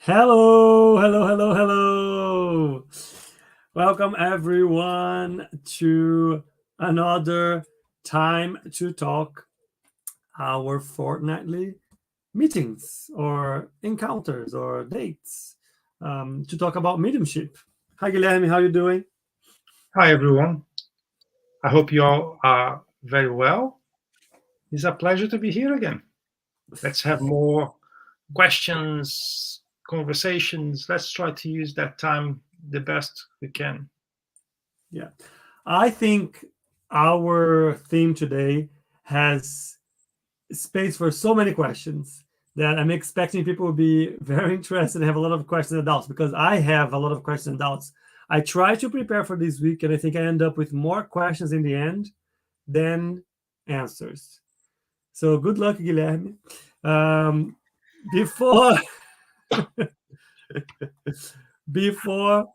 Hello, hello, hello, hello. Welcome everyone to another time to talk, our fortnightly meetings or encounters or dates to talk about mediumship. Hi Guilherme, how are you doing? Hi, everyone. I hope you all are very well. It's a pleasure to be here again. Let's have more questions, conversations. Let's try to use that time the best we can. Yeah. I think our theme today has space for so many questions that I'm expecting people will be very interested and have a lot of questions and doubts because I have a lot of questions and doubts. I try to prepare for this week and I think I end up with more questions in the end than answers. So good luck, Guilherme. Before before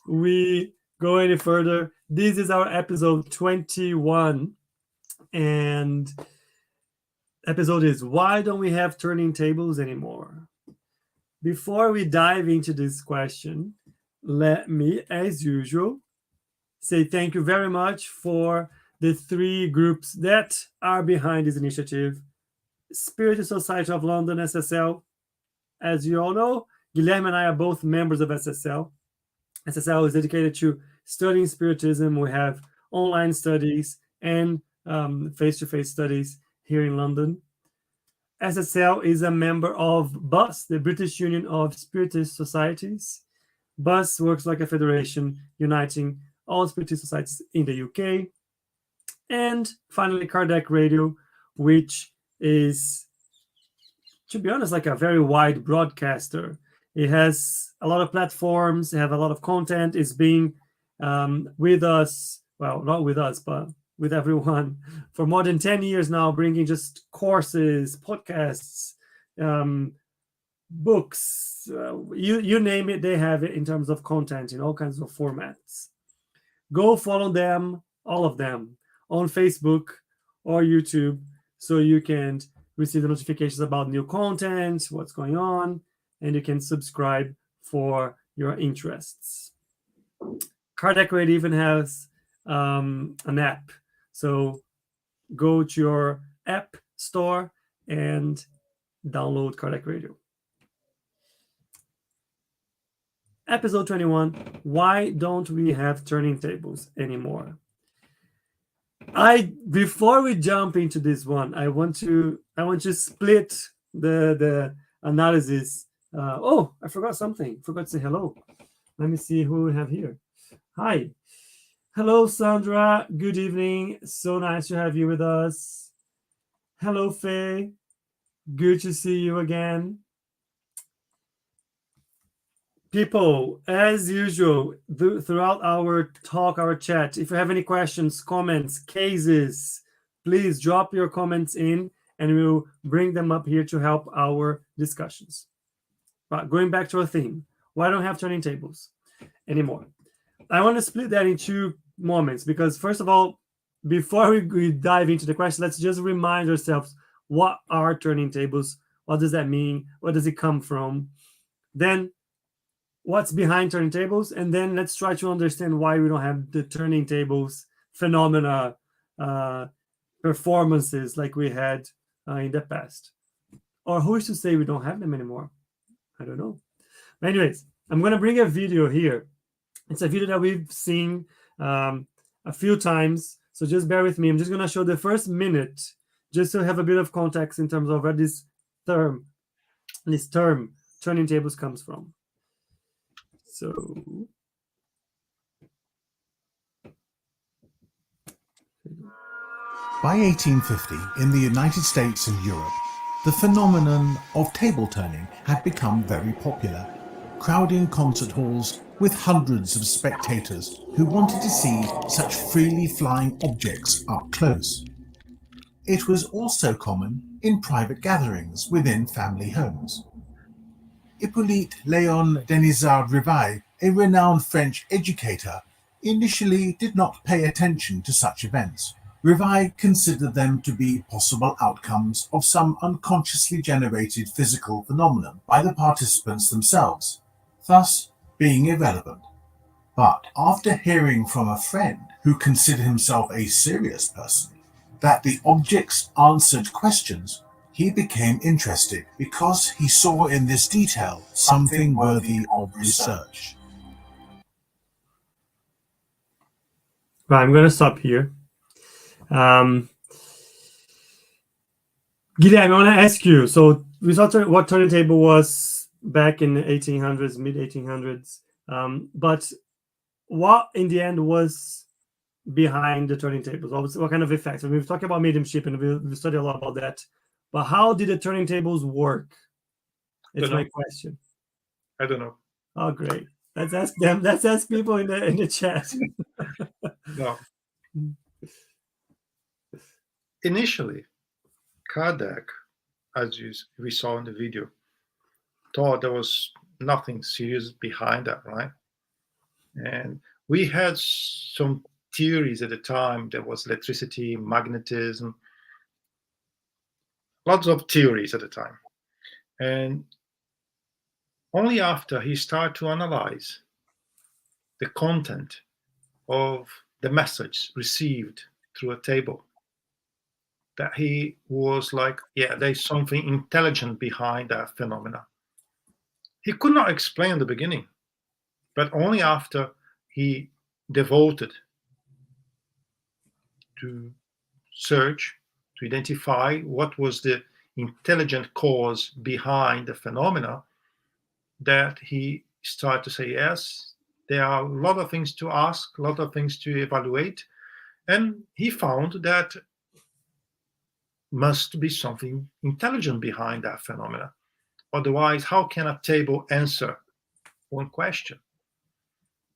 we go any further, this is our episode 21 and episode is why don't we have turning tables anymore? Before we dive into this question, let me, as usual, say thank you very much for the three groups that are behind this initiative. Spiritist Society of London, SSL. As you all know, Guilherme and I are both members of SSL. SSL is dedicated to studying Spiritism. We have online studies and face-to-face studies here in London. SSL is a member of BUS, the British Union of Spiritist Societies. BUS works like a federation uniting all Spiritist societies in the UK. And finally, Kardec Radio, which is, to be honest, like a very wide broadcaster. It has a lot of platforms, they have a lot of content. It's been with us, well, not with us, but with everyone for more than 10 years now, bringing just courses, podcasts, books, you name it, they have it in terms of content in all kinds of formats. Go follow them, all of them, on Facebook or YouTube so you can receive the notifications about new content, what's going on, and you can subscribe for your interests. Kardec Radio even has an app. So go to your app store and download Kardec Radio. Episode 21, why don't we have turning tables anymore? Before we jump into this one, I want to split the analysis. I forgot something. Forgot to say hello. Let me see who we have here. Hi. Hello, Sandra. Good evening. So nice to have you with us. Hello, Faye. Good to see you again. People, as usual, throughout our talk, our chat, if you have any questions, comments, cases, please drop your comments in and we'll bring them up here to help our discussions. But going back to our theme, why don't we have turning tables anymore? I want to split that in two moments because, first of all, before we dive into the question, let's just remind ourselves what are turning tables? What does that mean? Where does it come from? Then what's behind turning tables, and then let's try to understand why we don't have the turning tables phenomena performances like we had in the past. Or who is to say we don't have them anymore? I don't know. But anyways, I'm going to bring a video here. It's a video that we've seen a few times, so just bear with me. I'm just going to show the first minute just to have a bit of context in terms of where this term turning tables comes from. So by 1850, in the United States and Europe, the phenomenon of table turning had become very popular, crowding concert halls with hundreds of spectators who wanted to see such freely flying objects up close. It was also common in private gatherings within family homes. Hippolyte Léon Denisard Rivail, a renowned French educator, initially did not pay attention to such events, Rivai considered them to be possible outcomes of some unconsciously generated physical phenomenon by the participants themselves, thus being irrelevant. But after hearing from a friend who considered himself a serious person that the objects answered questions, he became interested because he saw in this detail something worthy of research. Right, I'm going to stop here. Guilherme, I want to ask you. So we saw what turntable was back in the 1800s, mid 1800s. But what in the end was behind the turntables? What kind of effects? I mean, we've talked about mediumship and we've studied a lot about that. But how did the turntables work? It's my question. I don't know. Oh, great. Let's ask them. Let's ask people in the chat. No. Initially, Kardec, as we saw in the video, thought there was nothing serious behind that, right? And we had some theories at the time. There was electricity, magnetism, lots of theories at the time. And only after he started to analyze the content of the message received through a table, that he was like, yeah, there's something intelligent behind that phenomena. He could not explain in the beginning, but only after he devoted to search, to identify what was the intelligent cause behind the phenomena, that he started to say, yes, there are a lot of things to ask, a lot of things to evaluate. And he found that must be something intelligent behind that phenomena. Otherwise, how can a table answer one question?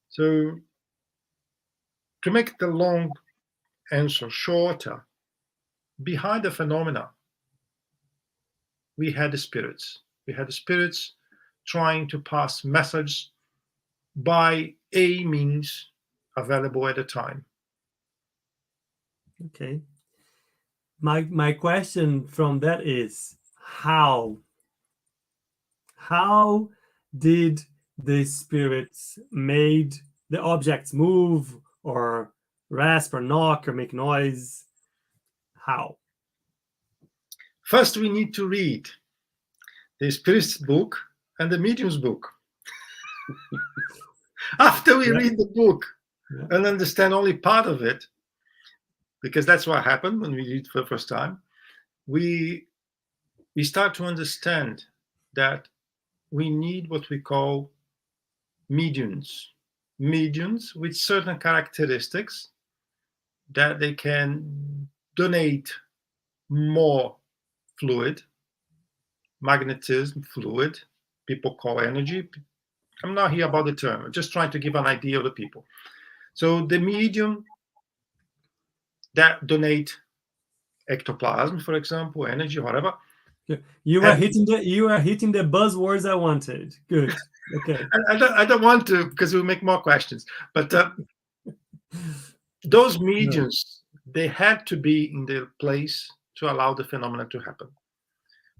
So to make the long answer shorter, behind the phenomena, we had the spirits. We had the spirits trying to pass messages by a means available at the time. Okay. My question from that is how did the spirits made the objects move or rasp or knock or make noise? How? First, we need to read the Spiritist book and the Medium's book. After we read the book and understand only part of it, because that's what happened when we read for the first time, we start to understand that we need what we call mediums with certain characteristics, that they can donate more fluid, magnetism, fluid, people call energy. I'm not here about the term, I'm just trying to give an idea of the people. So the medium that donate ectoplasm, for example, energy, whatever. You are hitting the buzzwords I wanted. Good. Okay. I don't want to, because we'll make more questions. But those mediums, they had to be in their place to allow the phenomenon to happen.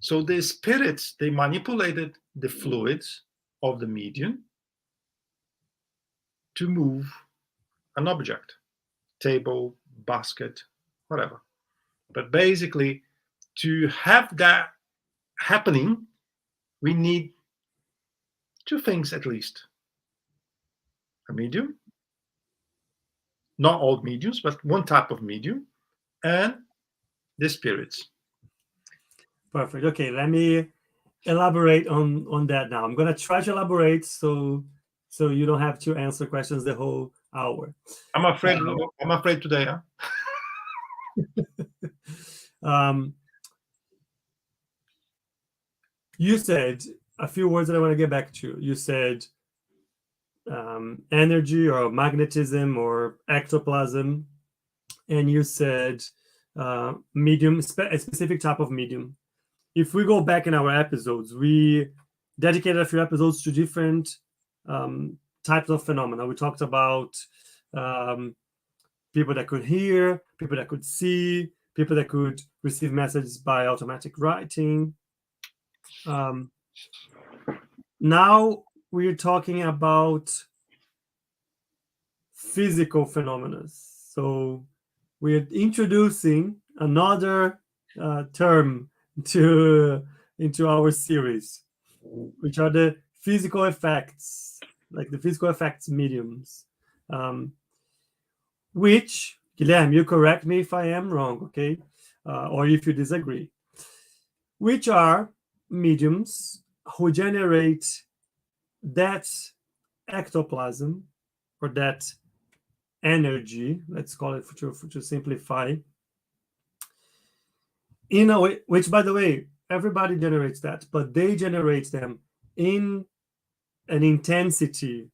So the spirits, they manipulated the fluids of the medium to move an object, table, basket, whatever. But basically, to have that happening, we need two things at least. A medium, not all mediums, but one type of medium, and the spirits. Perfect. Okay, let me elaborate on that now. I'm going to try to elaborate so you don't have to answer questions the whole hour. I'm afraid today, huh? You said a few words that I want to get back to. You said energy or magnetism or ectoplasm, and you said medium, a specific type of medium. If we go back in our episodes, we dedicated a few episodes to different types of phenomena. We talked about people that could hear, people that could see, people that could receive messages by automatic writing. Now we're talking about physical phenomena. So we're introducing another term into our series, which are the physical effects, like the physical effects mediums, which, Guilherme, you correct me if I am wrong, okay? Or if you disagree, which are mediums who generate that ectoplasm or that energy, let's call it to simplify, in a way, which, by the way, everybody generates that, but they generate them in an intensity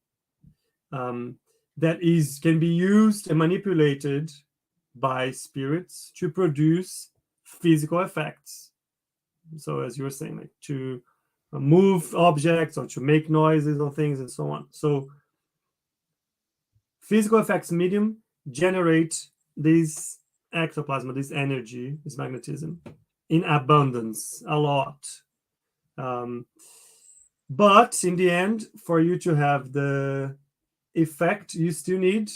that can be used and manipulated by spirits to produce physical effects. So as you were saying, like to move objects or to make noises or things and so on. So physical effects medium generate this ectoplasm, this energy, this magnetism in abundance, a lot. But in the end, for you to have the effect, you still need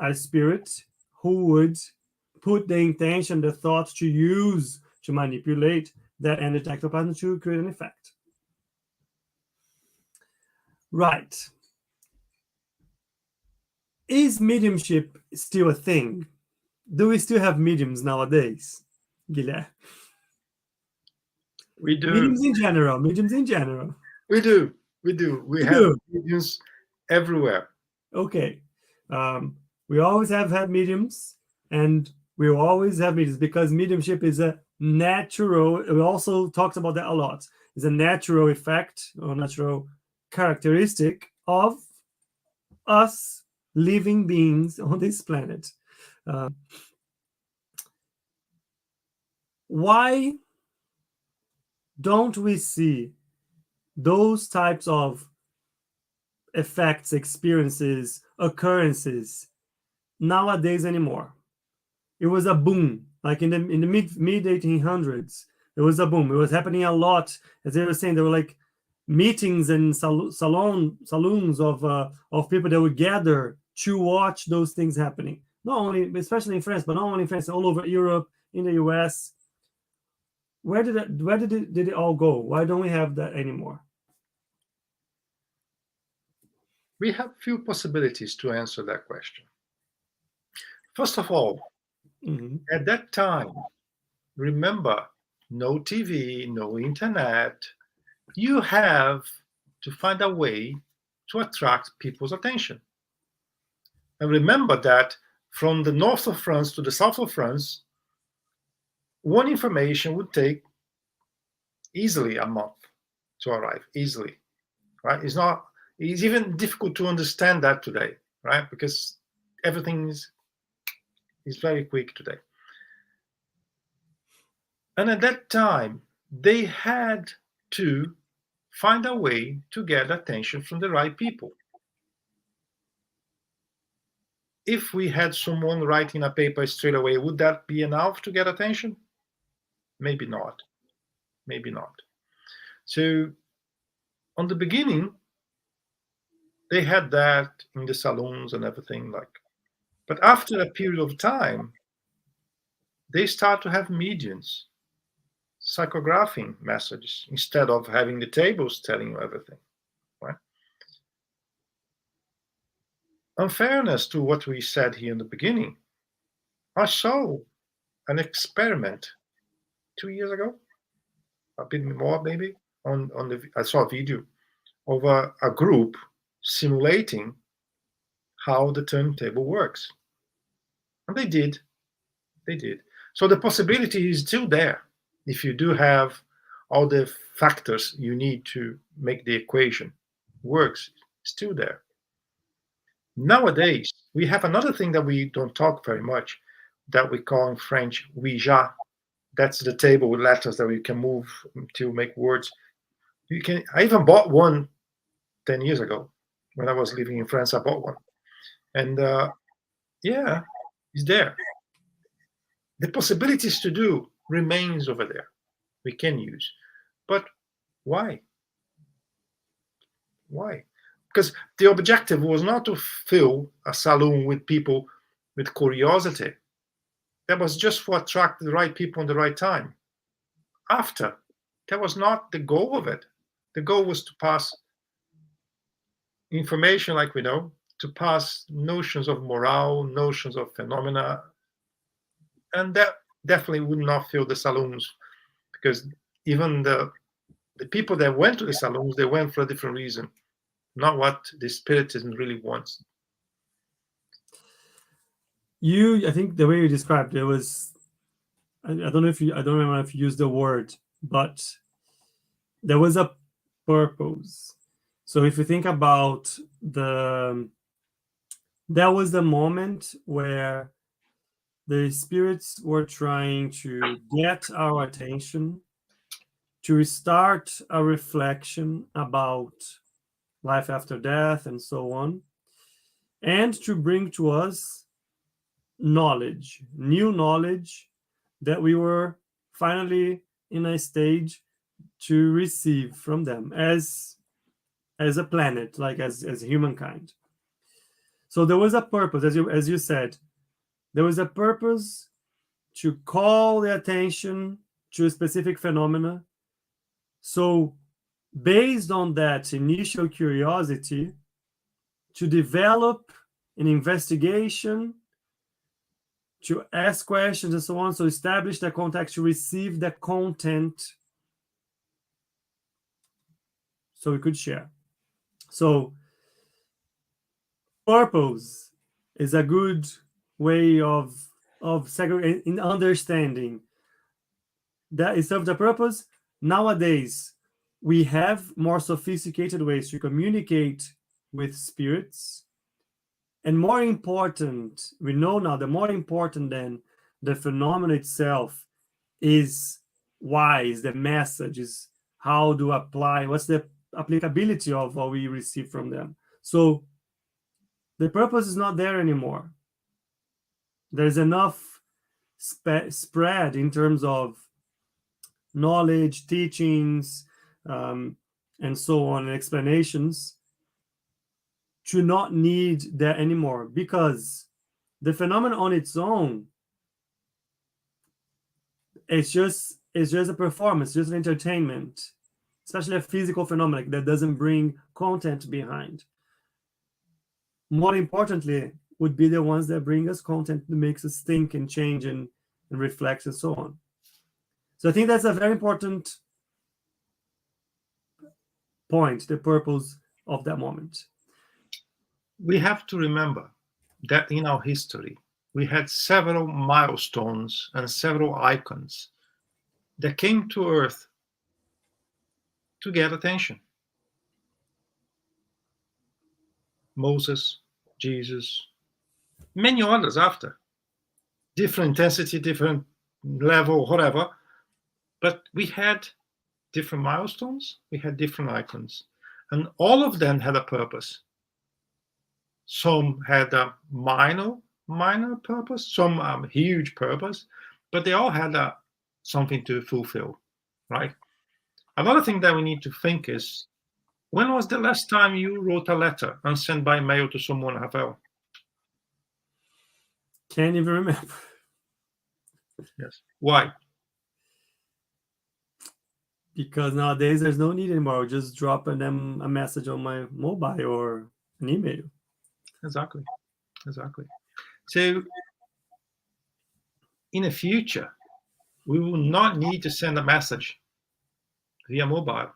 a spirit who would put the intention, the thought to use, to manipulate that energy ectoplasm to create an effect. Right. Is mediumship still a thing? Do we still have mediums nowadays, Guilherme? We do. Mediums in general. We do. We have mediums everywhere. Okay. We always have had mediums, and we will always have mediums because mediumship is a natural, we also talked about that a lot, is a natural effect or natural characteristic of us living beings on this planet. Why don't we see those types of effects, experiences, occurrences nowadays anymore? It was a boom, like in the mid 1800s. It was a boom. It was happening a lot. As they were saying, there were like meetings and saloons of people that would gather to watch those things happening. Not only, especially in France, but not only in France, all over Europe, in the US. Where did it all go? Why don't we have that anymore? We have few possibilities to answer that question. First of all, at that time, remember, no TV, no internet. You have to find a way to attract people's attention. And remember that from the north of France to the south of France, one information would take easily a month to arrive, easily, right? It's even difficult to understand that today, right? Because everything is very quick today. And at that time, they had to find a way to get attention from the right people. If we had someone writing a paper straight away, would that be enough to get attention? Maybe not. Maybe not. So, on the beginning, they had that in the salons and everything like. But after a period of time, they start to have mediums psychographing messages instead of having the tables telling you everything, right? Unfairness to what we said here in the beginning, I saw an experiment 2 years ago, a bit more maybe, I saw a video of a group simulating how the turntable works. And they did. So the possibility is still there. If you do have all the factors you need to make the equation works, still there. Nowadays, we have another thing that we don't talk very much, that we call in French Ouija. That's the table with letters that we can move to make words. I even bought one 10 years ago. When I was living in France, I bought one. And Yeah, it's there. The possibilities to do remains over there. We can use. But why? Why? Because the objective was not to fill a saloon with people with curiosity. That was just to attract the right people in the right time. After, that was not the goal of it. The goal was to pass information like we know, to pass notions of morale, notions of phenomena, and that definitely would not fill the saloons, because even the people that went to the saloons, they went for a different reason, not what the Spiritism really wants. I think the way you described it was, I don't remember if you used the word, but there was a purpose. So if you think about that was the moment where the spirits were trying to get our attention, to start a reflection about life after death and so on, and to bring to us knowledge, new knowledge that we were finally in a stage to receive from them as a planet, like as humankind. So there was a purpose, as you said, there was a purpose to call the attention to a specific phenomena. So based on that initial curiosity, to develop an investigation, to ask questions and so on, so establish the context, to receive the content so we could share. So purpose is a good way of in understanding that it serves the purpose. Nowadays, we have more sophisticated ways to communicate with spirits. And more important, we know now that more important than the phenomenon itself is why, is the message, is how to apply, what's the applicability of what we receive from them. So the purpose is not there anymore. There's enough spread in terms of knowledge, teachings, and so on, and explanations, to not need that anymore, because the phenomenon on its own, it's just a performance, just an entertainment, especially a physical phenomenon that doesn't bring content behind. More importantly, would be the ones that bring us content that makes us think and change and reflect and so on. So I think that's a very important point, the purpose of that moment. We have to remember that in our history, we had several milestones and several icons that came to Earth to get attention. Moses, Jesus, many others after. Different intensity, different level, whatever. But we had different milestones, we had different icons. And all of them had a purpose. Some had a minor purpose, some huge purpose, but they all had something to fulfill, right? Another thing that we need to think is, when was the last time you wrote a letter and sent by mail to someone, Rafael? Can't even remember. Yes. Why? Because nowadays there's no need anymore. I'll just drop them a message on my mobile or an email. Exactly. So in the future, we will not need to send a message via mobile.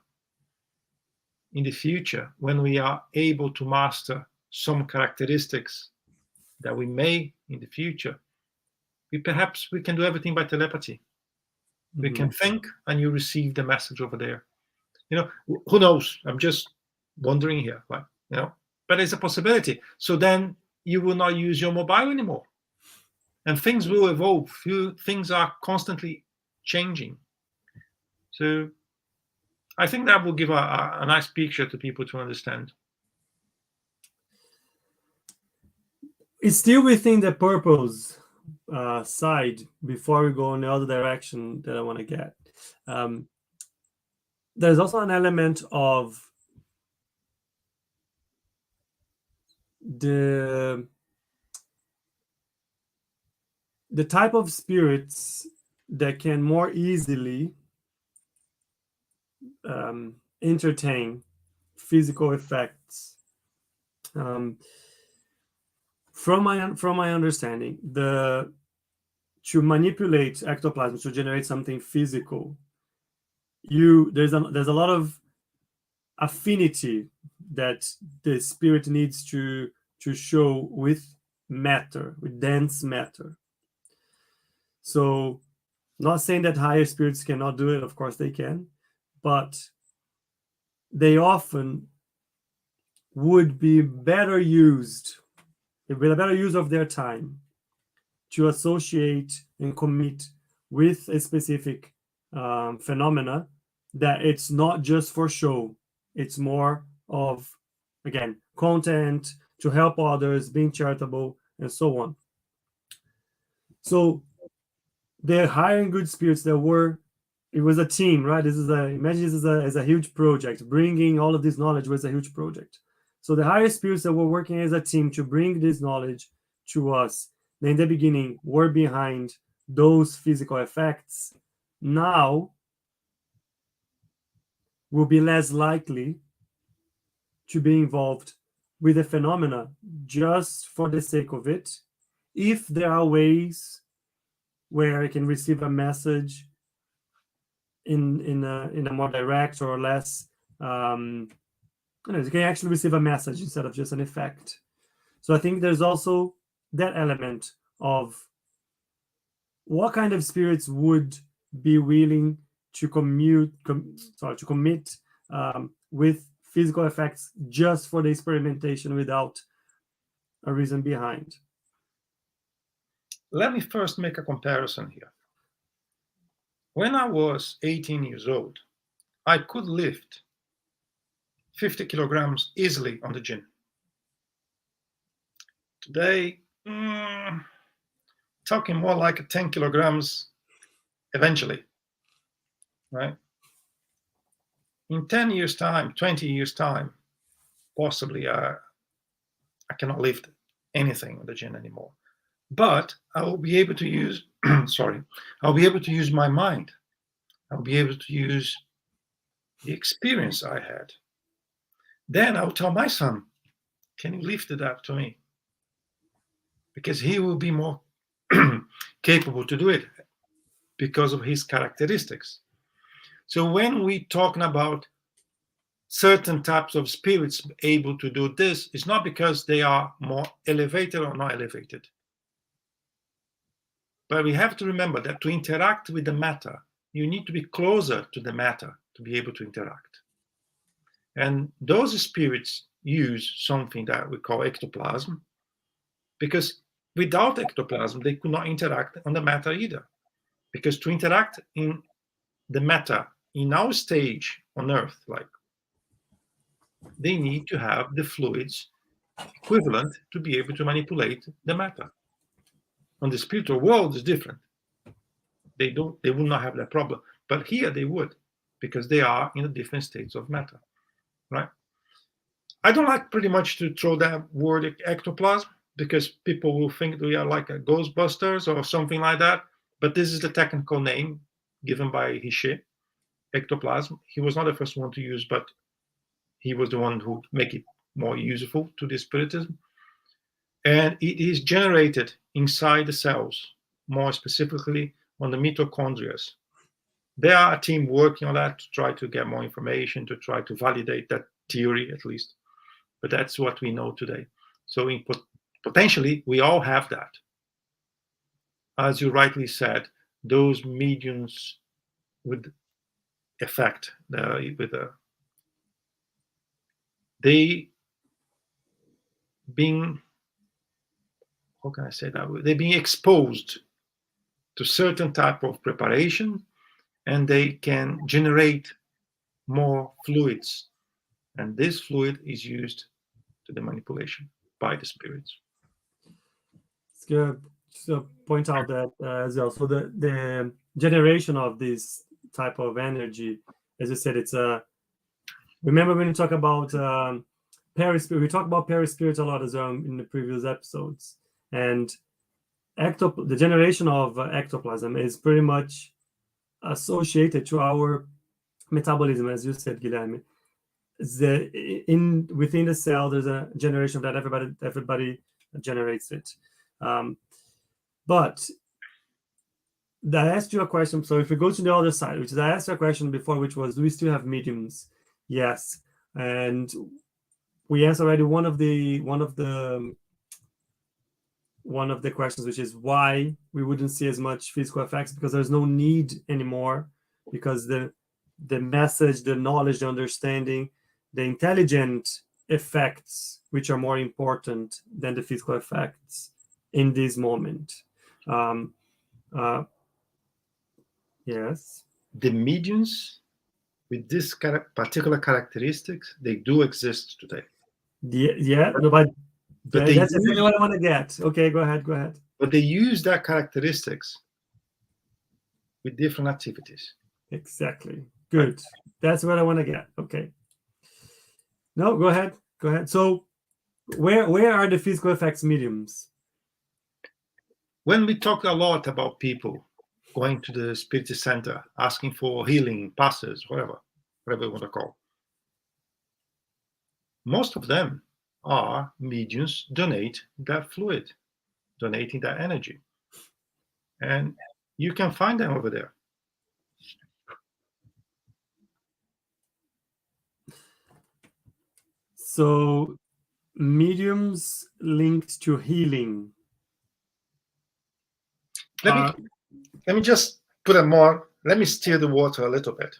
In the future, when we are able to master some characteristics that we may in the future, perhaps we can do everything by telepathy. We can think and you receive the message over there. Who knows? I'm just wondering here, but it's a possibility. So then you will not use your mobile anymore. And things will evolve. Things are constantly changing. So I think that will give a nice picture to people to understand. It's still within the purpose side before we go in the other direction that I want to get. There's also an element of the type of spirits that can more easily entertain physical effects. From my understanding, to manipulate ectoplasm to generate something physical, there's a lot of affinity that the spirit needs to show with matter, with dense matter. So, not saying that higher spirits cannot do it, of course they can, but they often would be better used, with a better use of their time, to associate and commit with a specific phenomena that it's not just for show. It's more of, again, content, to help others, being charitable, and so on. So they're hiring good spirits it was a team, right? Imagine this is a huge project. Bringing all of this knowledge was a huge project. So the higher spirits that were working as a team to bring this knowledge to us, in the beginning, were behind those physical effects, now will be less likely to be involved with the phenomena just for the sake of it, if there are ways where I can receive a message in a more direct or less, you can actually receive a message instead of just an effect. So I think there's also that element of what kind of spirits would be willing to commit with physical effects just for the experimentation without a reason behind. Let me first make a comparison here. When I was 18 years old, I could lift 50 kilograms easily on the gym. Today, talking more like 10 kilograms eventually, right? In 10 years' time, 20 years' time, possibly I cannot lift anything on the gym anymore. But I will be able to use, I'll be able to use my mind. I'll be able to use the experience I had. Then I'll tell my son, can you lift it up to me? Because he will be more capable to do it because of his characteristics. So when we're talking about certain types of spirits able to do this, it's not because they are more elevated or not elevated. But we have to remember that to interact with the matter, you need to be closer to the matter to be able to interact. And those spirits use something that we call ectoplasm, because without ectoplasm, they could not interact on the matter either. Because to interact in the matter in our stage on Earth, like, they need to have the fluids equivalent to be able to manipulate the matter. On the spiritual world is different. They would not have that problem. But here they would, because they are in the different states of matter, right? I don't like pretty much to throw that word ectoplasm, because people will think we are like a Ghostbusters or something like that. But this is the technical name given by Richer, ectoplasm. He was not the first one to use, but he was the one who make it more useful to the spiritism. And it is generated inside the cells, more specifically on the mitochondria. There are a team working on that to try to get more information, to try to validate that theory at least. But that's what we know today. So potentially, we all have that. As you rightly said, those mediums with effect, they being, how can I say that? They're being exposed to certain type of preparation, and they can generate more fluids. And this fluid is used to the manipulation by the spirits. to point out that as well. So the generation of this type of energy, as you said, it's a. Remember when we talk about perispirit? We talk about perispirit a lot as well in the previous episodes, and the generation of ectoplasm is pretty much associated to our metabolism, as you said, Guilherme. Within the cell, there's a generation that everybody generates it. But I asked you a question. So if we go to the other side, which is I asked you a question before, which was, do we still have mediums? Yes, and we answered already one of the questions, which is why we wouldn't see as much physical effects, because there's no need anymore, because the message, the knowledge, the understanding, the intelligent effects, which are more important than the physical effects in this moment. Yes. The mediums with this particular characteristics, they do exist today. Yeah, no, but that's exactly what I want to get. Okay, go ahead. But they use that characteristics with different activities. Exactly. Good. That's what I want to get. Okay. No, go ahead. So where are the physical effects mediums? When we talk a lot about people going to the Spiritist Center, asking for healing, passes, whatever you want to call, most of them are mediums donate that fluid, donating that energy. And you can find them over there. So mediums linked to healing. Let me just put a more, let me stir the water a little bit.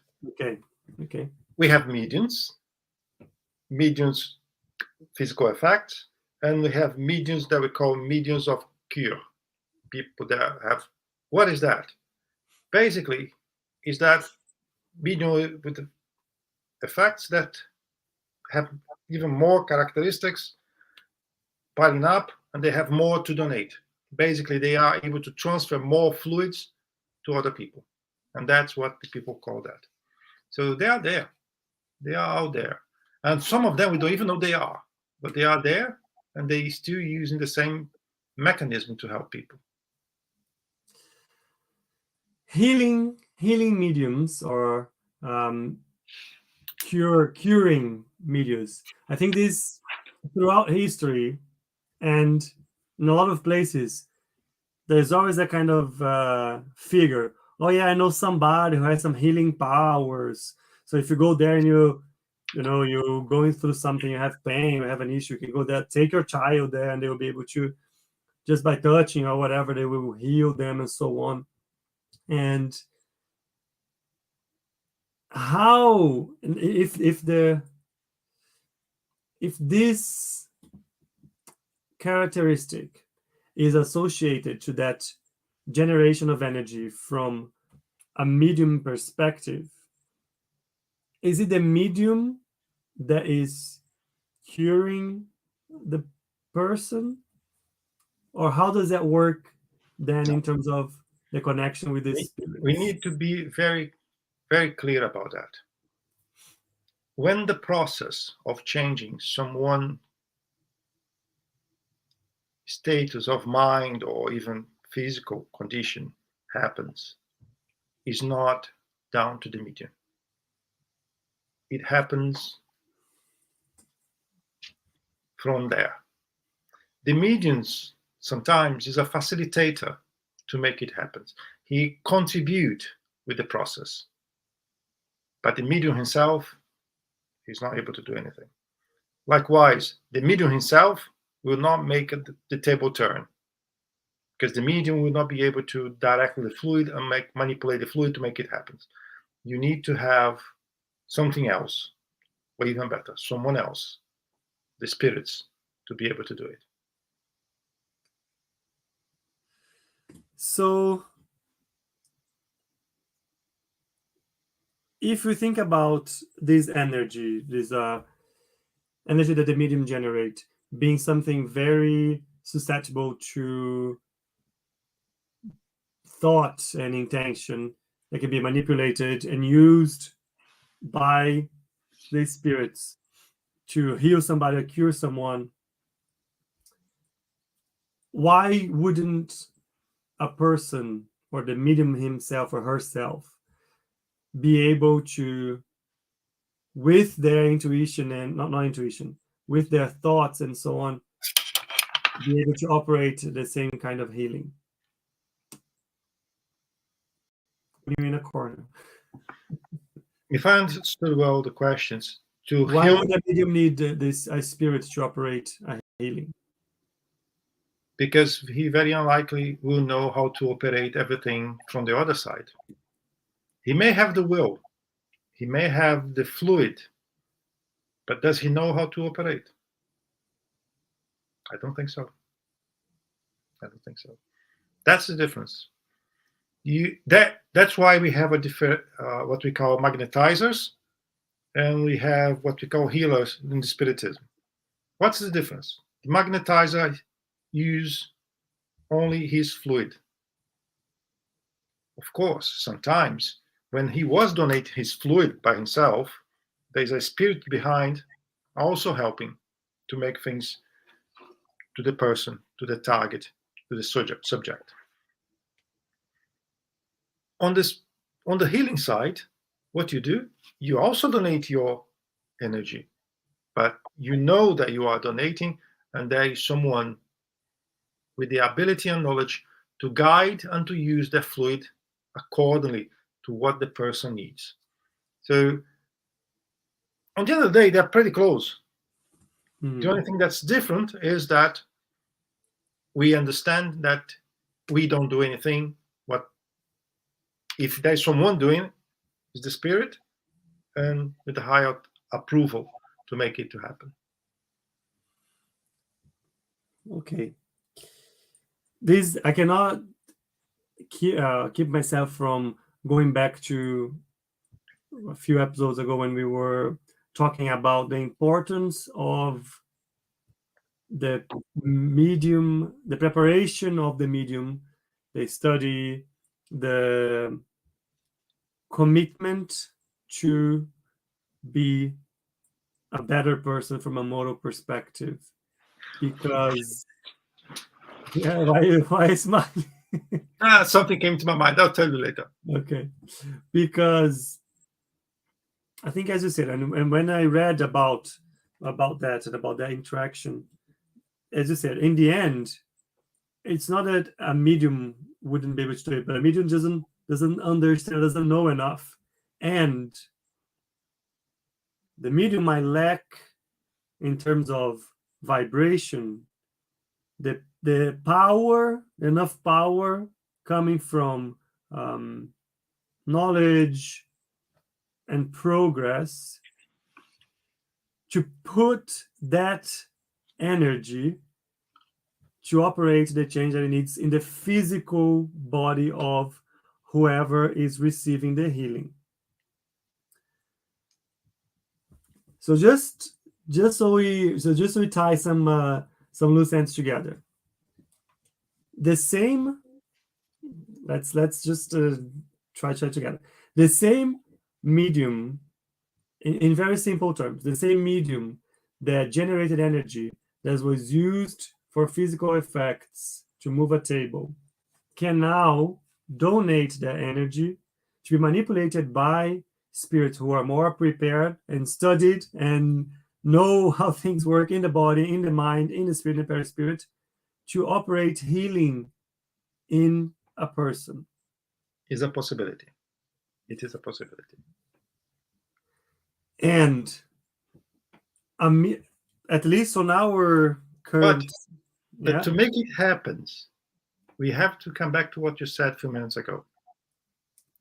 Okay. We have mediums physical effects, and we have mediums that we call mediums of cure. People that have, what is that? Basically, is that medium with the effects that have even more characteristics piling up, and they have more to donate. Basically, they are able to transfer more fluids to other people. And that's what the people call that. So they are there. They are out there. And some of them we don't even know they are. But they are there, and they still using the same mechanism to help people. Healing mediums or curing mediums. I think this throughout history and in a lot of places, there's always a kind of figure. Oh yeah, I know somebody who has some healing powers. So if you go there and you're going through something, you have pain, you have an issue, you can go there, take your child there, and they will be able to, just by touching or whatever, they will heal them and so on. And how, if this characteristic is associated to that generation of energy from a medium perspective, is it the medium that is curing the person, or how does that work then in terms of the connection with the spirit? We need to be very, very clear about that. When the process of changing someone's status of mind or even physical condition happens, is not down to the medium. It happens from there. The medium sometimes is a facilitator to make it happen. He contributes with the process, but the medium himself is not able to do anything. Likewise, the medium himself will not make the table turn, because the medium will not be able to direct the fluid and manipulate the fluid to make it happen. You need to have something else, or even better, someone else, the spirits, to be able to do it. So if we think about this energy that the medium generate being something very susceptible to thought and intention that can be manipulated and used by the spirits to heal somebody or cure someone, why wouldn't a person or the medium himself or herself be able to, with their intuition and not intuition, with their thoughts and so on, be able to operate the same kind of healing? You're in a corner. If I understood well the questions, to Why heal, would a medium need this spirit to operate a healing? because he very unlikely will know how to operate everything from the other side. He may have the will, he may have the fluid, but does he know how to operate? I don't think so. I don't think so. That's the difference. That's why we have a different, what we call magnetizers, and we have what we call healers in the Spiritism. What's the difference? The magnetizer use only his fluid. Of course, sometimes when he was donating his fluid by himself, there's a spirit behind also helping to make things to the person, to the target, to the subject. On the healing side, what you do, you also donate your energy, but you know that you are donating, and there is someone with the ability and knowledge to guide and to use their fluid accordingly to what the person needs. So on the end of the day, they're pretty close. The only thing that's different is that we understand that we don't do anything. What if there's someone doing it, is the spirit, and with the higher approval to make it to happen. Okay. This, I cannot keep myself from going back to a few episodes ago when we were talking about the importance of the medium, the preparation of the medium, the study, the commitment to be a better person from a moral perspective. Because why smiling? Something came to my mind. I'll tell you later. Okay. Because I think, as you said, and when I read about that and about that interaction, as you said, in the end, it's not that a medium wouldn't be able to do it, but a medium doesn't understand, doesn't know enough, and the medium might lack in terms of vibration, the power, enough power coming from knowledge and progress to put that energy to operate the change that it needs in the physical body of whoever is receiving the healing. So just so we tie some loose ends together. The same. Let's just try together. The same medium, in very simple terms, the same medium that generated energy that was used for physical effects to move a table can now donate that energy to be manipulated by spirits who are more prepared and studied and know how things work in the body, in the mind, in the spirit and perispirit, to operate healing in a person. Is a possibility. It is a possibility. And at least on our current... But to make it happen, we have to come back to what you said a few minutes ago.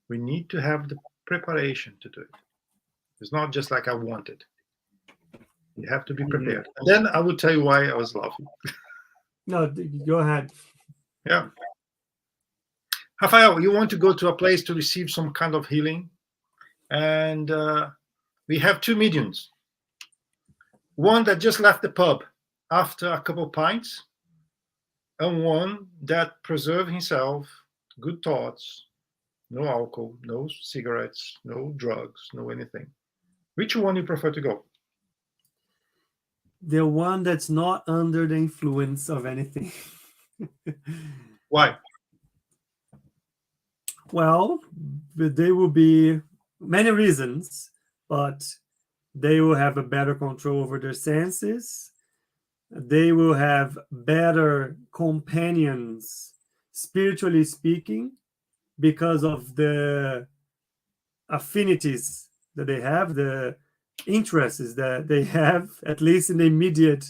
We need to have the preparation to do it. It's not just like I want it. You have to be prepared. And then I will tell you why I was laughing. No, go ahead. Yeah. Rafael, you want to go to a place to receive some kind of healing, and we have two mediums. One that just left the pub after a couple of pints, and one that preserves himself, good thoughts, no alcohol, no cigarettes, no drugs, no anything. Which one you prefer to go? The one that's not under the influence of anything. Why? Well, there will be many reasons, but they will have a better control over their senses. They will have better companions, spiritually speaking, because of the affinities that they have, the interests that they have, at least in the immediate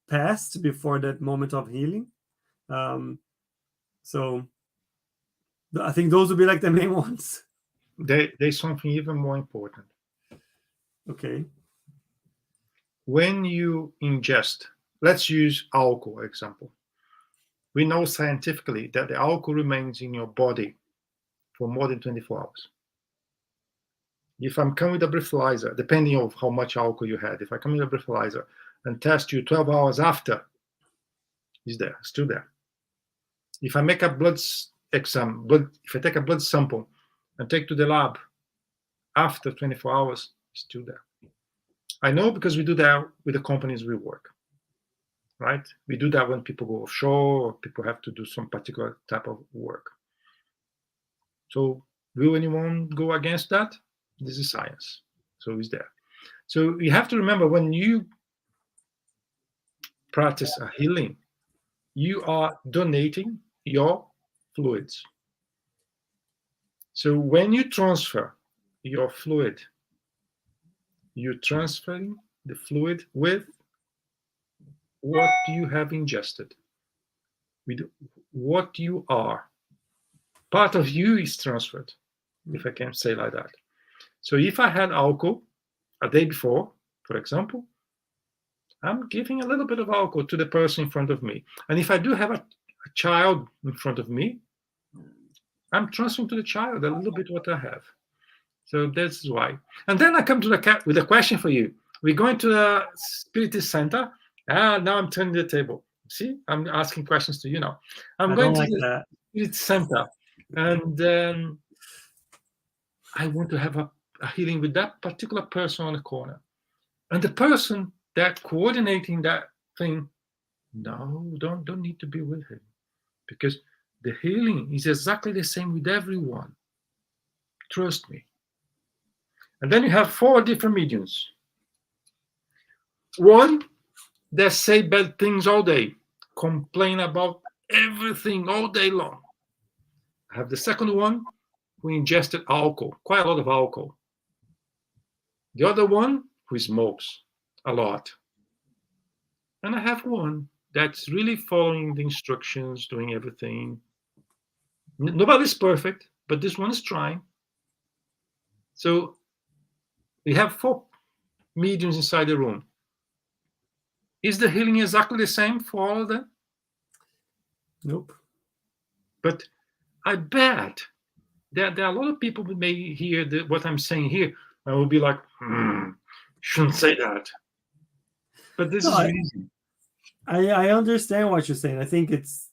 past, before that moment of healing. So I think those would be like the main ones. There's something even more important. Okay. When you ingest, let's use alcohol example. We know scientifically that the alcohol remains in your body for more than 24 hours. If I'm coming with a breathalyzer, depending on how much alcohol you had, if I come with a breathalyzer and test you 12 hours after, it's there, still there. If I make a blood exam, if I take a blood sample and take to the lab after 24 hours, it's still there. I know because we do that with the companies we work, right? We do that when people go offshore or people have to do some particular type of work. So will anyone go against that? This is science. So it's there. So you have to remember, when you practice a healing, you are donating your fluids. So when you transfer your fluid, you're transferring the fluid with what you have ingested, with what you are. Part of you is transferred, if I can say like that. So if I had alcohol a day before, for example, I'm giving a little bit of alcohol to the person in front of me. And if I do have a child in front of me, I'm transferring to the child a little bit what I have. So that's why. And then I come to with a question for you. We're going to the Spiritist Center. Now I'm turning the table. See, I'm asking questions to you now. I'm going to the Spiritist Center. And then I want to have a healing with that particular person on the corner. And the person that coordinating that thing, no, don't need to be with him. Because the healing is exactly the same with everyone. Trust me. And then you have 4 different mediums. One that say bad things all day, complain about everything all day long. I have the second one who ingested alcohol, quite a lot of alcohol. The other one who smokes a lot. And I have one that's really following the instructions, doing everything. Nobody's perfect, but this one is trying. So we have 4 mediums inside the room. Is the healing exactly the same for all of them? Nope. But I bet that there are a lot of people who may hear what I'm saying here and will be like, shouldn't say that. But this is easy. I understand what you're saying. I think it's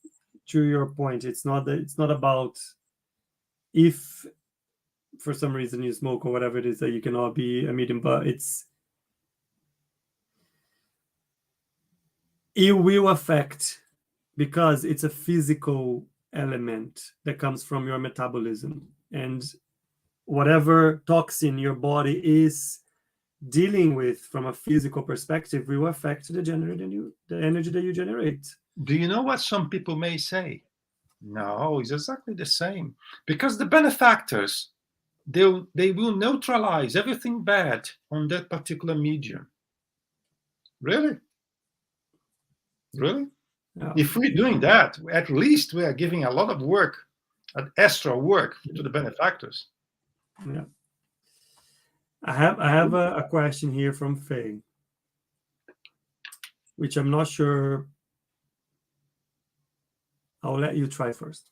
to your point. It's not about if for some reason you smoke or whatever it is that you cannot be a medium, but it will affect because it's a physical element that comes from your metabolism, and whatever toxin your body is dealing with from a physical perspective will affect the energy that you generate. Do you know what some people may say? No, it's exactly the same. Because the benefactors, they will neutralize everything bad on that particular medium. Really? Really? Yeah. If we're doing that, at least we are giving a lot of work, extra work to the benefactors. Yeah. I have a question here from Faye, which I'm not sure. I'll let you try first.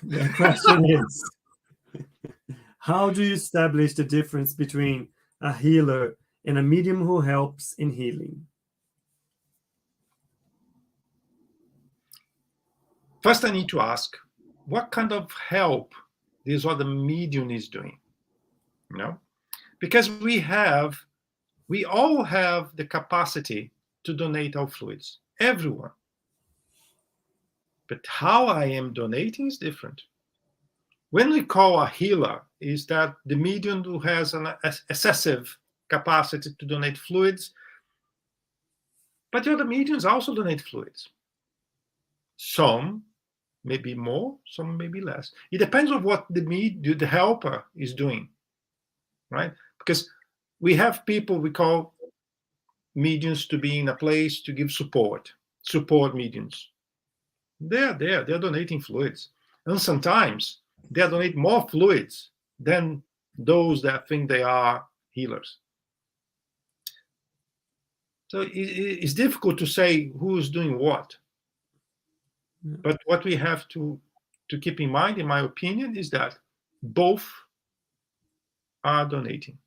The question is, how do you establish the difference between a healer and a medium who helps in healing? first I need to ask, what kind of help this other medium is doing? You know, because we all have the capacity to donate our fluids, everyone. But how I am donating is different. When we call a healer, is that the medium who has an excessive capacity to donate fluids, but the other mediums also donate fluids. Some maybe more, some maybe less. It depends on what the helper is doing, right? Because we have people we call mediums to be in a place to give support mediums. They're there, they're donating fluids. And sometimes they donate more fluids than those that think they are healers. So it's difficult to say who's doing what. But what we have to keep in mind, in my opinion, is that both are donating.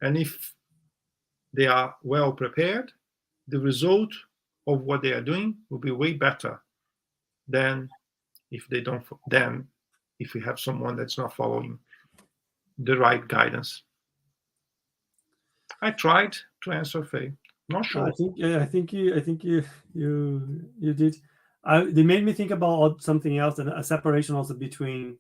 And if they are well prepared, the result of what they are doing will be way better than if they don't, than if we have someone that's not following the right guidance. I tried to answer, Faye. Not sure. I think you did. They made me think about something else, and a separation also between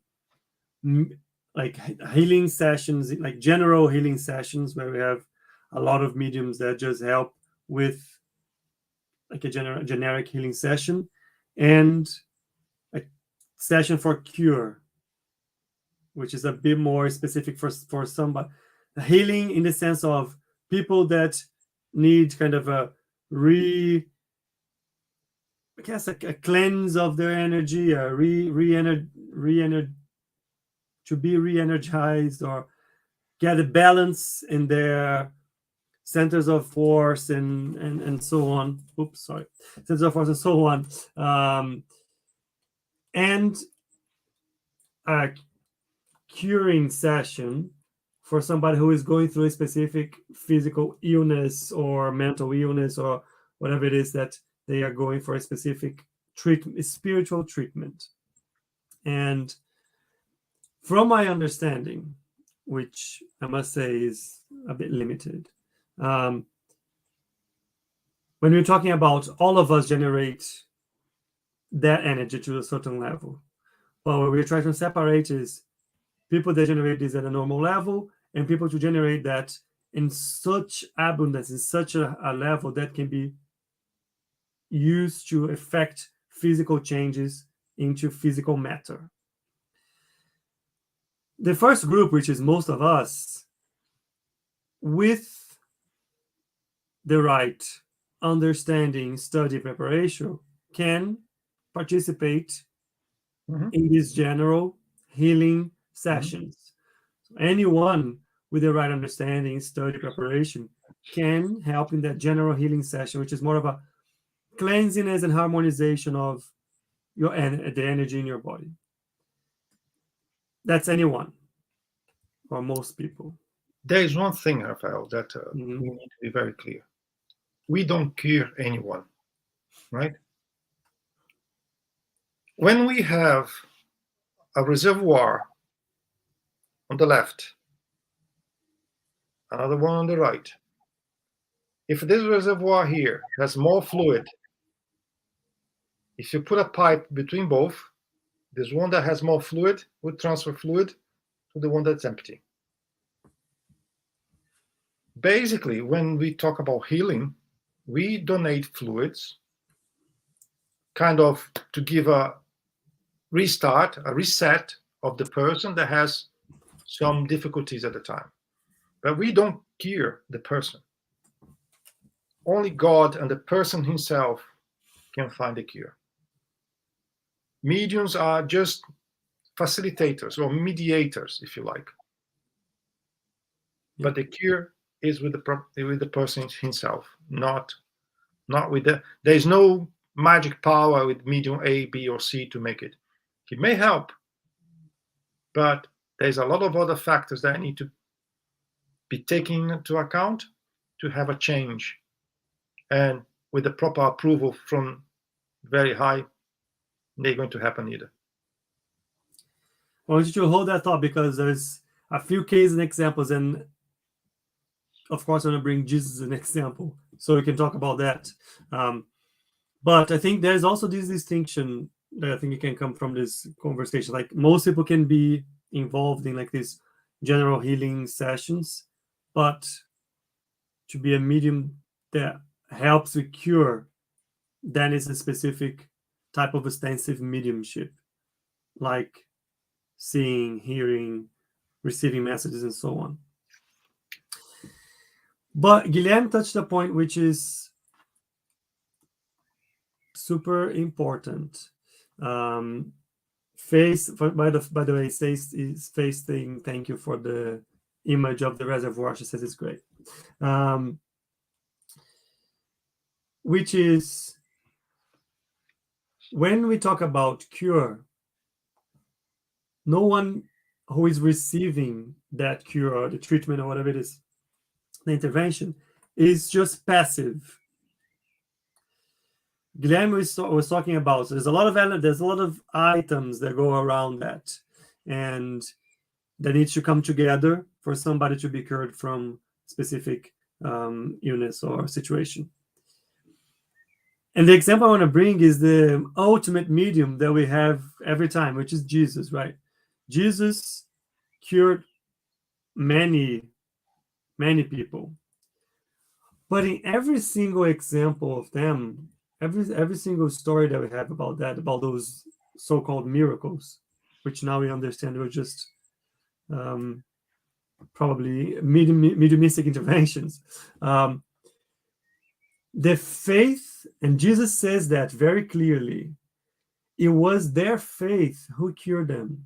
like healing sessions, like general healing sessions, where we have a lot of mediums that just help with like a generic healing session, and a session for cure, which is a bit more specific for somebody. Healing in the sense of people that need kind of a cleanse of their energy, to be re-energized, or get a balance in their centers of force and so on. Oops, sorry. Centers of force and so on. And a curing session for somebody who is going through a specific physical illness or mental illness or whatever it is that they are going for, a specific treatment, spiritual treatment. And from my understanding, which I must say is a bit limited, when we're talking about all of us generate that energy to a certain level, but what we're trying to separate is people that generate this at a normal level and people to generate that in such abundance, in such a level that can be used to affect physical changes into physical matter. The first group, which is most of us, with the right understanding, study, preparation, can participate in these general healing sessions. So anyone with the right understanding, study, preparation can help in that general healing session, which is more of a cleansiness and harmonization of the energy in your body. That's anyone, or most people. There is one thing, Rafael, that we need to be very clear. We don't cure anyone, right? When we have a reservoir on the left, another one on the right, if this reservoir here has more fluid, if you put a pipe between both, this one that has more fluid will transfer fluid to the one that's empty. Basically, when we talk about healing, we donate fluids kind of to give a restart, a reset of the person that has some difficulties at the time. But we don't cure the person. Only God and the person himself can find a cure. Mediums are just facilitators or mediators, if you like. But the cure is with the person himself, not with the. There is no magic power with medium A, B, or C to make it. It may help, but there's a lot of other factors that need to be taken into account to have a change, and with the proper approval from very high they're going to happen either. I want you to hold that thought, because there's a few cases and examples, and of course, I'm going to bring Jesus as an example, so we can talk about that. But I think there's also this distinction that I think it can come from this conversation. Like, most people can be involved in like these general healing sessions, but to be a medium that helps with cure, then is a specific type of extensive mediumship, like seeing, hearing, receiving messages, and so on. But Guilherme touched a point which is super important. Face, by the way, is face saying thank you for the image of the reservoir. She says it's great. Which is, when we talk about cure, no one who is receiving that cure or the treatment or whatever it is, the intervention, is just passive. Guilherme was talking about, so there's a lot of items that go around that, and that needs to come together for somebody to be cured from specific illness or situation. And the example I want to bring is the ultimate medium that we have every time, which is Jesus, right? Jesus cured many, many people. But in every single example of them, every single story that we have about that, about those so-called miracles, which now we understand were just probably mediumistic interventions. The faith, and Jesus says that very clearly, it was their faith who cured them.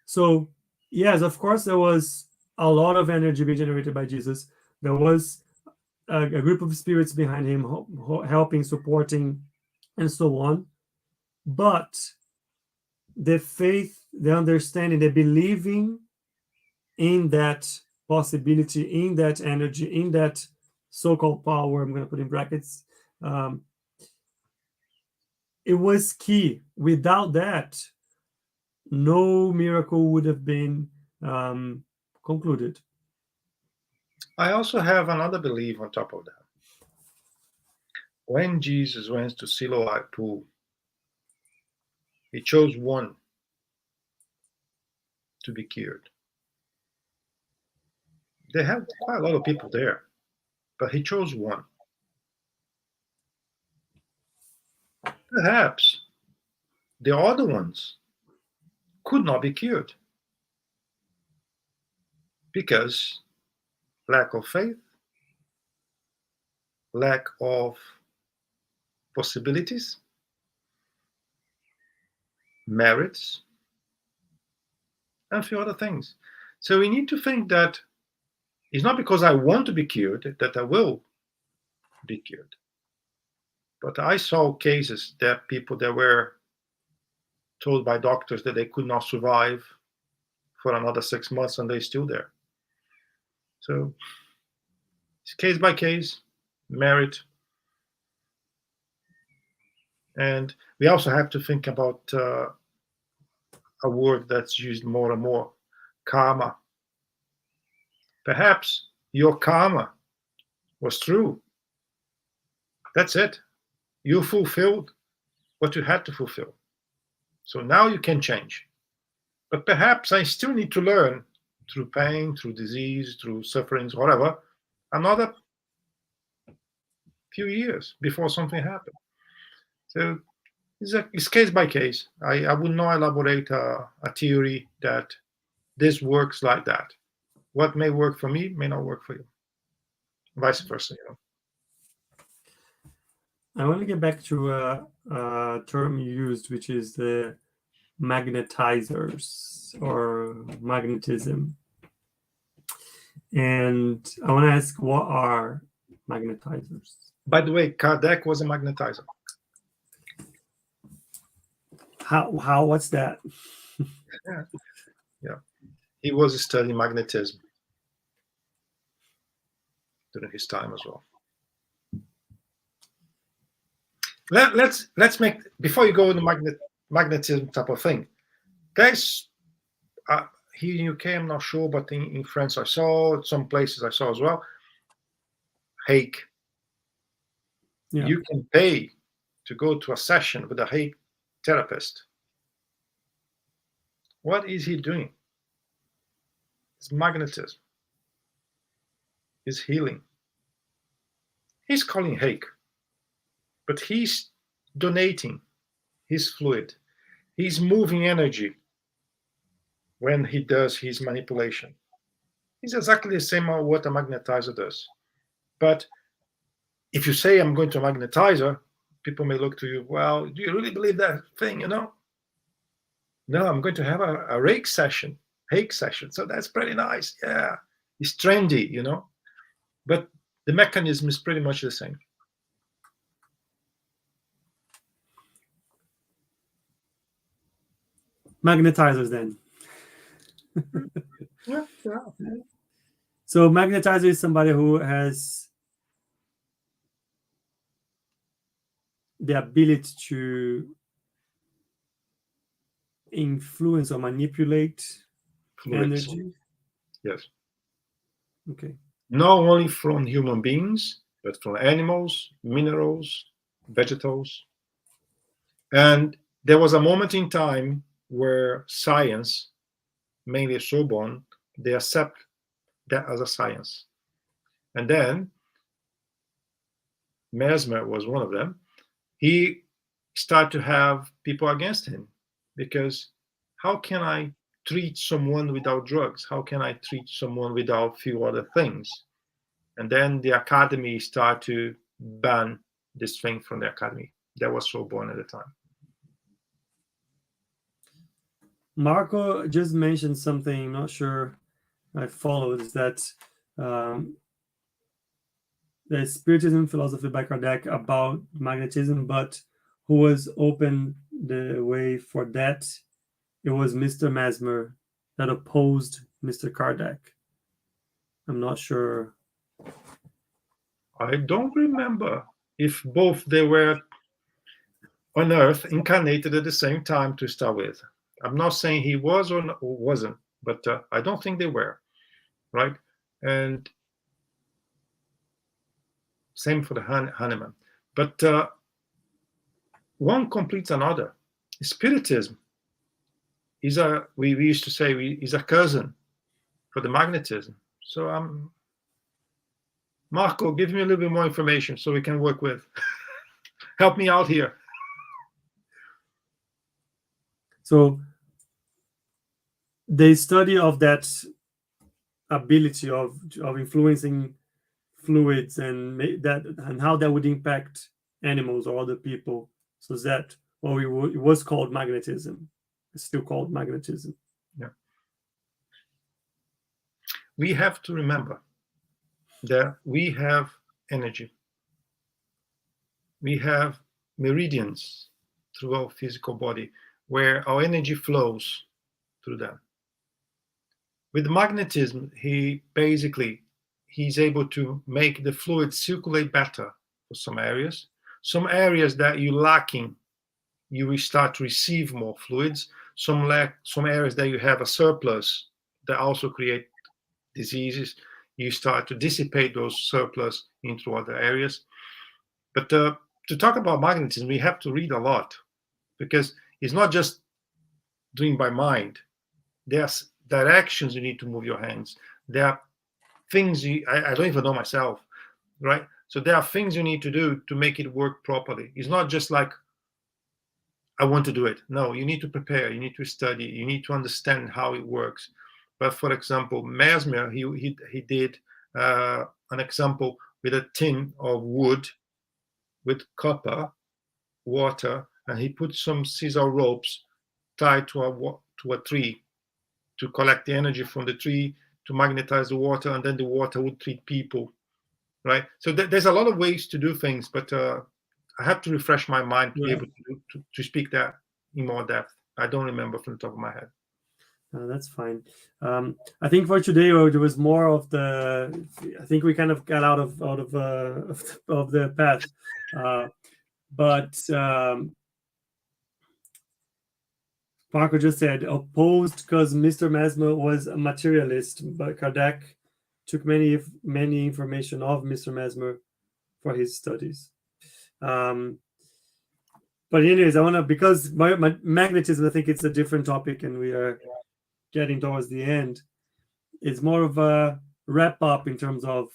So, yes, of course, there was a lot of energy being generated by Jesus. There was a group of spirits behind him, helping, supporting, and so on. But the faith, the understanding, the believing in that possibility, in that energy, in that so-called power, I'm going to put in brackets, it was key. Without that, no miracle would have been concluded. I also have another belief on top of that. When Jesus went to Siloam pool, he chose one to be cured. They had quite a lot of people there, but he chose one. Perhaps the other ones could not be cured because lack of faith, lack of possibilities, merits, and a few other things. So we need to think that it's not because I want to be cured that I will be cured. But I saw cases that people that were told by doctors that they could not survive for another 6 months and they're still there. So it's case by case, merit. And we also have to think about a word that's used more and more, karma. Perhaps your karma was true. That's it. You fulfilled what you had to fulfill. So now you can change. But perhaps I still need to learn through pain, through disease, through sufferings, whatever, another few years before something happens. So it's case by case. I would not elaborate a theory that this works like that. What may work for me may not work for you. Vice versa, you know. I want to get back to a term you used, which is the magnetizers or magnetism. And I want to ask, what are magnetizers? By the way, Kardec was a magnetizer. How? What's that? Yeah. He was studying magnetism during his time as well. let's make, before you go into magnetism type of thing, guys. Here in UK, I'm not sure, but in France I saw, some places I saw as well. Hake. Yeah. You can pay to go to a session with a Hake therapist. What is he doing? It's magnetism. It's healing. He's calling Hake, but he's donating his fluid. He's moving energy when he does his manipulation. It's exactly the same as what a magnetizer does. But if you say I'm going to a magnetizer, people may look to you, well, do you really believe that thing, No, I'm going to have a Hake session. So that's pretty nice. Yeah, it's trendy, But the mechanism is pretty much the same. Magnetizers then. Yeah. So magnetizer is somebody who has the ability to influence or manipulate Fluids. energy. Yes. Okay. Not only from human beings, but from animals, minerals, vegetables. And there was a moment in time where science, mainly Sorbonne, they accept that as a science. And then Mesmer was one of them. He started to have people against him because how can I treat someone without drugs? How can I treat someone without a few other things? And then the academy started to ban this thing from the academy. That was Sorbonne at the time. Marco just mentioned something, I'm not sure I followed, is that the Spiritism philosophy by Kardec about magnetism, but who was open the way for that? It was Mr. Mesmer that opposed Mr. Kardec. I'm not sure. I don't remember if both they were on Earth incarnated at the same time to start with. I'm not saying he was or wasn't, but I don't think they were, right? And same for the Hahnemann. But one completes another. Spiritism is we used to say, is a cousin for the magnetism. So Marco, give me a little bit more information so we can work with. Help me out here. So the study of that ability of influencing fluids and how that would impact animals or other people, so that it was called magnetism. It's still called magnetism. Yeah. We have to remember that we have energy. We have meridians through our physical body where our energy flows through them. With magnetism, he's able to make the fluid circulate better for some areas. Some areas that you're lacking, you will start to receive more fluids. Some areas that you have a surplus that also create diseases, you start to dissipate those surplus into other areas. But to talk about magnetism, we have to read a lot, because it's not just doing by mind. There's directions you need to move your hands. There are things I don't even know myself, right? So there are things you need to do to make it work properly. It's not just like, I want to do it. No, you need to prepare, you need to study, you need to understand how it works. But for example, Mesmer, he did an example with a tin of wood with copper, water, and he put some scissor ropes tied to a tree to collect the energy from the tree to magnetize the water, and then the water would treat people, right? So there's a lot of ways to do things, but I have to refresh my mind to be able to speak that in more depth. I don't remember from the top of my head. That's fine. I think for today there was more of I think we kind of got out of the path. But Parker just said opposed because Mr. Mesmer was a materialist, but Kardec took many information of Mr. Mesmer for his studies. But anyways, I want to, because my magnetism, I think it's a different topic, and we are getting towards the end. It's more of a wrap up in terms of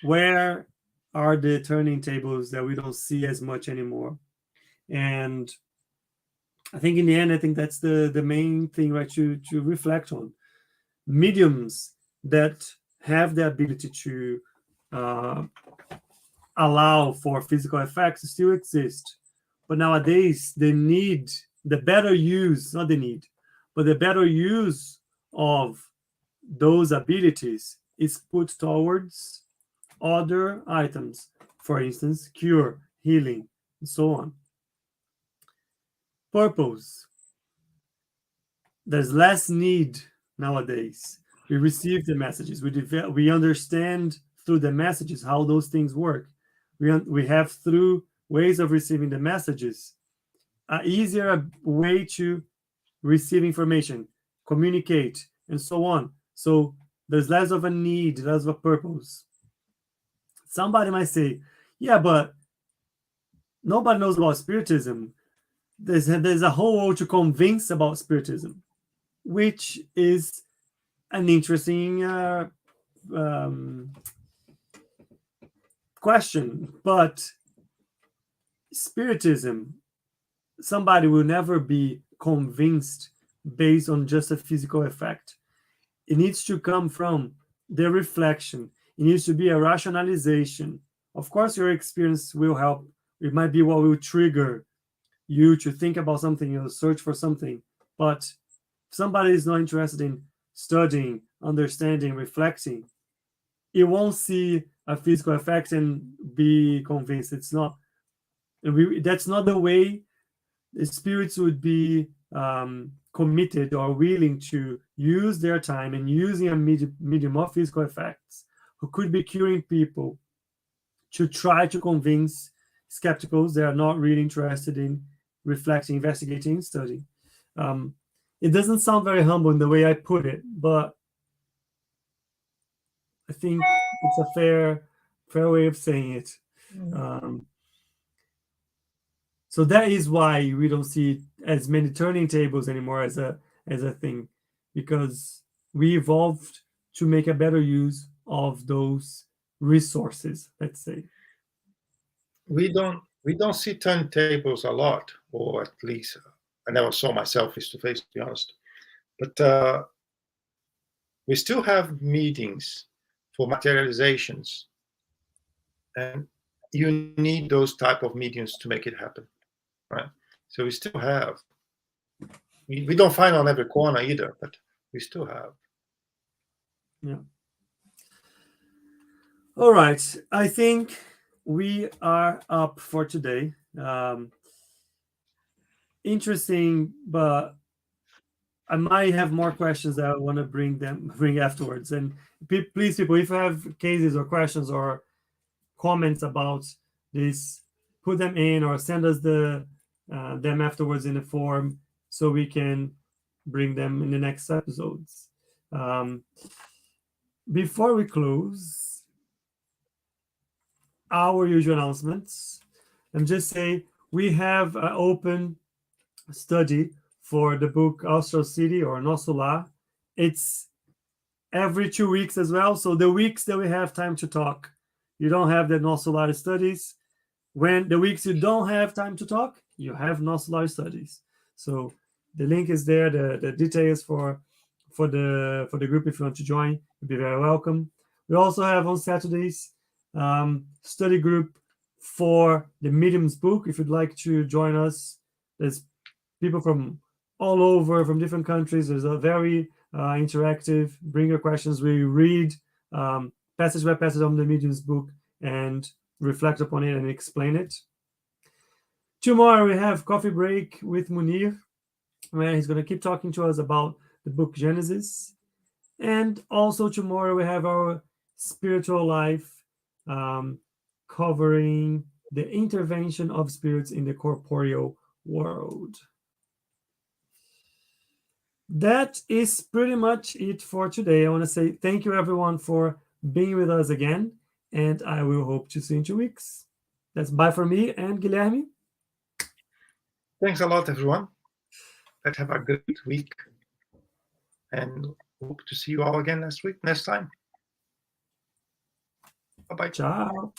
where are the turning tables that we don't see as much anymore. And I think in the end, I think that's the main thing, right, to reflect on. Mediums that have the ability to allow for physical effects still exist. But nowadays, the need, the better use, not the need, but the better use of those abilities is put towards other items. For instance, cure, healing, and so on. Purpose. There's less need nowadays. We receive the messages. We understand through the messages how those things work. We have, through ways of receiving the messages, an easier way to receive information, communicate, and so on. So there's less of a need, less of a purpose. Somebody might say, yeah, but nobody knows about Spiritism. There's a whole world to convince about Spiritism, which is an interesting question. But Spiritism, somebody will never be convinced based on just a physical effect. It needs to come from the reflection. It needs to be a rationalization. Of course, your experience will help. It might be what will trigger you to think about something, you search for something. But if somebody is not interested in studying, understanding, reflecting, it won't see a physical effect and be convinced. It's not. That's not the way the spirits would be committed or willing to use their time and using a medium of physical effects who could be curing people to try to convince skepticals that are not really interested in reflecting, investigating, studying. It doesn't sound very humble in the way I put it, but I think it's a fair way of saying it. So that is why we don't see as many turning tables anymore as a thing, because we evolved to make a better use of those resources, let's say. We don't see turntables a lot, or at least I never saw myself face to face, to be honest. But we still have meetings for materializations, and you need those type of mediums to make it happen, right? So we still have. We don't find on every corner either, but we still have. Yeah. All right. I think we are up for today. Interesting, but I might have more questions that I want to bring afterwards. And please, people, if you have cases or questions or comments about this, put them in or send us them afterwards in a form so we can bring them in the next episodes. Before we close our usual announcements, I'm just saying we have an open study for the book Austral City or Nosso Lar. It's every 2 weeks as well. So the weeks that we have time to talk, you don't have the Nosso Lar studies. When the weeks you don't have time to talk, you have Nosso Lar studies. So the link is there. The details for the group, if you want to join, you'll be very welcome. We also have on Saturdays study group for the Mediums book. If you'd like to join us, there's people from all over, from different countries. There's a very interactive. Bring your questions. We read passage by passage on the Mediums book and reflect upon it and explain it. Tomorrow we have coffee break with Munir, where he's going to keep talking to us about the book Genesis. And also tomorrow we have our spiritual life covering the intervention of spirits in the corporeal world. That is pretty much it for today. I want to say thank you everyone for being with us again, and I will hope to see you in 2 weeks. That's bye for me and Guilherme. Thanks a lot, everyone. Let's have a great week, and hope to see you all again next time. Bye-bye. Ciao.